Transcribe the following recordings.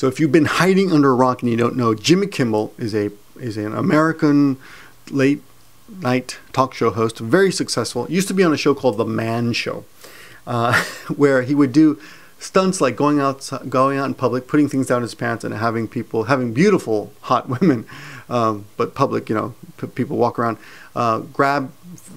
So if you've been hiding under a rock and you don't know, Jimmy Kimmel is an American late night talk show host, very successful. Used to be on a show called The Man Show, where he would do stunts like going out in public, putting things down his pants, and having beautiful, hot women, but public, people walk around,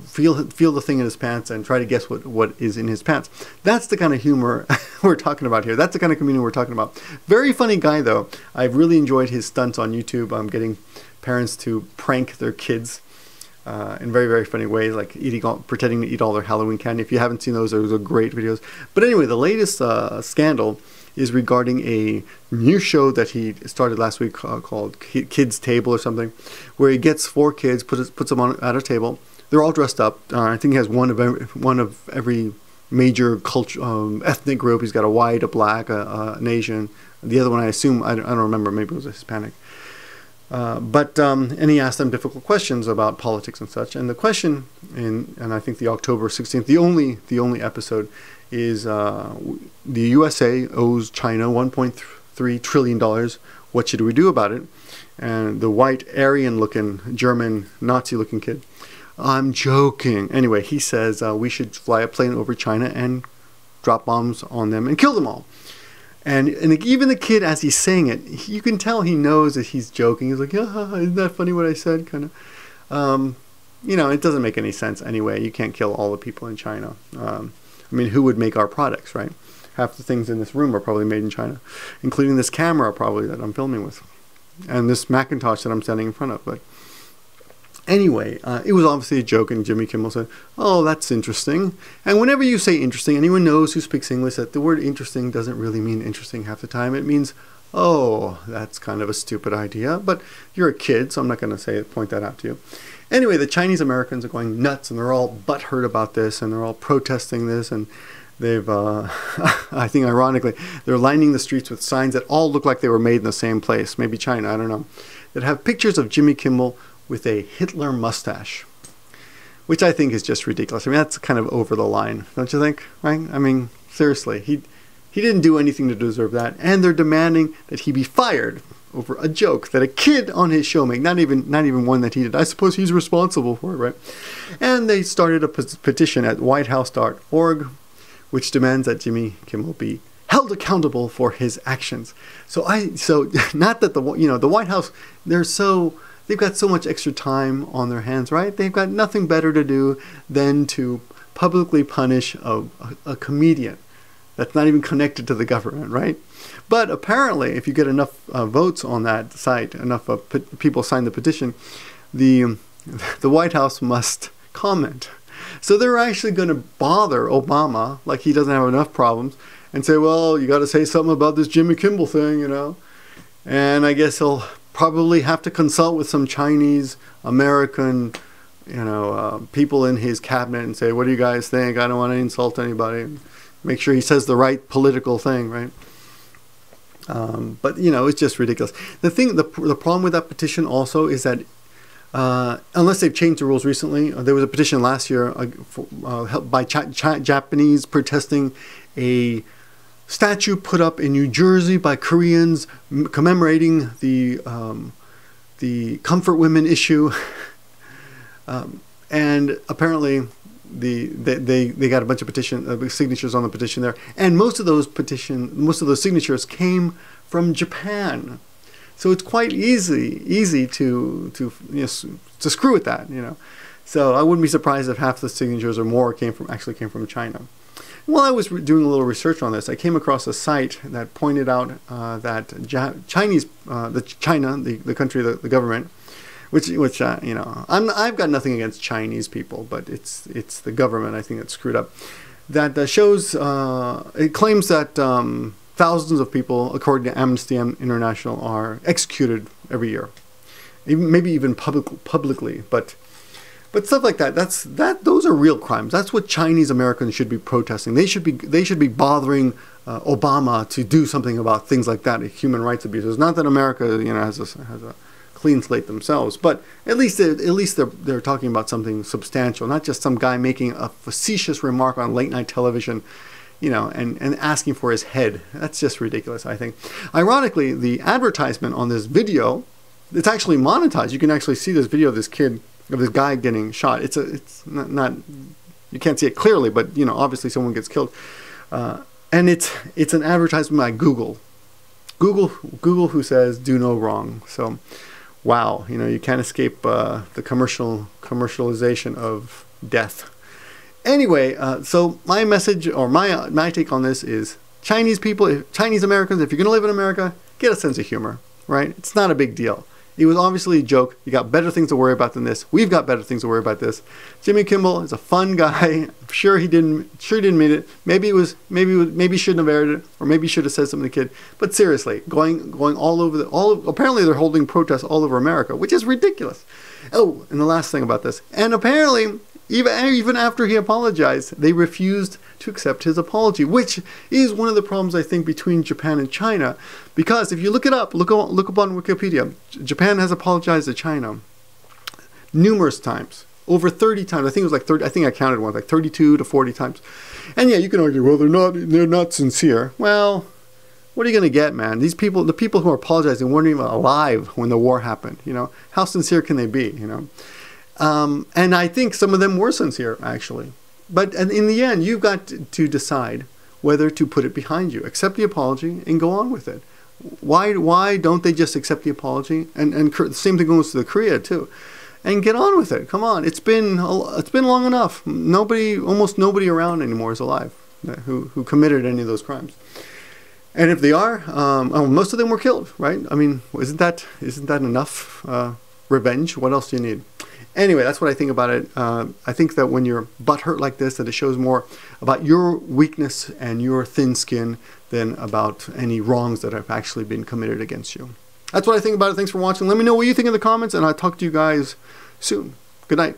feel the thing in his pants and try to guess what is in his pants. That's the kind of humor we're talking about here. That's the kind of comedian we're talking about. Very funny guy, though. I've really enjoyed his stunts on YouTube. I'm getting parents to prank their kids in very, very funny ways, like pretending to eat all their Halloween candy. If you haven't seen those are great videos. But anyway, the latest scandal is regarding a new show that he started last week called Kids Table or something, where he gets 4 kids, puts them at a table. They're all dressed up. I think he has one of every major culture, ethnic group. He's got a white, a black, an Asian. The other one, I assume, I don't remember. Maybe it was a Hispanic. And he asked them difficult questions about politics and such. And the question, and I think the October 16th, the only episode is the USA owes China $1.3 trillion. What should we do about it? And the white Aryan-looking German Nazi-looking kid, I'm joking. Anyway, he says we should fly a plane over China and drop bombs on them and kill them all. And even the kid, as he's saying it, you can tell he knows that he's joking. He's like, yeah, isn't that funny what I said? Kind of. It doesn't make any sense anyway. You can't kill all the people in China. Who would make our products, right? Half the things in this room are probably made in China, including this camera probably that I'm filming with, and this Macintosh that I'm standing in front of. But anyway, it was obviously a joke, and Jimmy Kimmel said, oh, that's interesting. And whenever you say interesting, anyone knows who speaks English that the word interesting doesn't really mean interesting half the time. It means, oh, that's kind of a stupid idea. But you're a kid, so I'm not going to point that out to you. Anyway, the Chinese Americans are going nuts, and they're all butthurt about this, and they're all protesting this, and they've, I think ironically, they're lining the streets with signs that all look like they were made in the same place, maybe China, I don't know, that have pictures of Jimmy Kimmel with a Hitler mustache, which I think is just ridiculous. That's kind of over the line, don't you think? Right? Seriously, he didn't do anything to deserve that, and they're demanding that he be fired over a joke that a kid on his show made, not even one that he did. I suppose he's responsible for it, right? And they started a petition at whitehouse.org, which demands that Jimmy Kimmel be held accountable for his actions. So not that the White House, they've got so much extra time on their hands, right? They've got nothing better to do than to publicly punish a comedian that's not even connected to the government, right? But apparently, if you get enough votes on that site, enough people sign the petition, the White House must comment. So they're actually going to bother Obama, like he doesn't have enough problems, and say, well, you got to say something about this Jimmy Kimmel thing, And I guess he'll probably have to consult with some Chinese American, people in his cabinet and say, what do you guys think? I don't want to insult anybody. Make sure he says the right political thing, right? But it's just ridiculous. The problem with that petition also is that unless they've changed the rules recently, there was a petition last year held by Japanese protesting a statue put up in New Jersey by Koreans commemorating the comfort women issue, and apparently they got a bunch of signatures on the petition there, and most of those signatures came from Japan. So it's quite easy to screw with that, So I wouldn't be surprised if half the signatures or more actually came from China. While I was doing a little research on this, I came across a site that pointed out that China, the country, the government, which I've got nothing against Chinese people, but it's the government I think that's screwed up. That shows it claims that thousands of people, according to Amnesty International, are executed every year, maybe even publicly, but stuff like that. Those are real crimes. That's what Chinese Americans should be protesting. They should be bothering Obama to do something about things like that, human rights abuses. Not that America, has a clean slate themselves, but at least they're talking about something substantial, not just some guy making a facetious remark on late night television, you know, and asking for his head. That's just ridiculous, I think. Ironically, the advertisement on this video, it's actually monetized. You can actually see this video of this kid, of this guy getting shot. It's not you can't see it clearly, but you know, obviously someone gets killed. And it's an advertisement by Google, who says do no wrong. So, wow, you know, you can't escape the commercialization of death. Anyway, so my message, or my take on this is, Chinese people, Chinese Americans, if you're going to live in America, get a sense of humor, right? It's not a big deal. It was obviously a joke. You got better things to worry about than this. We've got better things to worry about this. Jimmy Kimmel is a fun guy. I'm sure he didn't mean it. Maybe he shouldn't have aired it, or maybe he should have said something to the kid. But seriously, going all over apparently they're holding protests all over America, which is ridiculous. Oh, and the last thing about this, and apparently, even after he apologized, they refused to accept his apology, which is one of the problems, I think, between Japan and China. Because if you look it up, look up on Wikipedia, Japan has apologized to China numerous times, over 30 times. I think it was like 30. I think I counted once, like 32 to 40 times. And yeah, you can argue, well, they're not sincere. Well, what are you going to get, man? These people, the people who are apologizing, weren't even alive when the war happened. You know, how sincere can they be? You know. And I think some of them were sincere, actually. But in the end, you've got to decide whether to put it behind you. Accept the apology and go on with it. Why don't they just accept the apology? And the same thing goes to the Korea, too. And get on with it. Come on. It's been long enough. Almost nobody around anymore is alive who committed any of those crimes. And if they are, most of them were killed, right? I mean, isn't that enough revenge? What else do you need? Anyway, that's what I think about it. I think that when you're butthurt like this, that it shows more about your weakness and your thin skin than about any wrongs that have actually been committed against you. That's what I think about it. Thanks for watching. Let me know what you think in the comments, and I'll talk to you guys soon. Good night.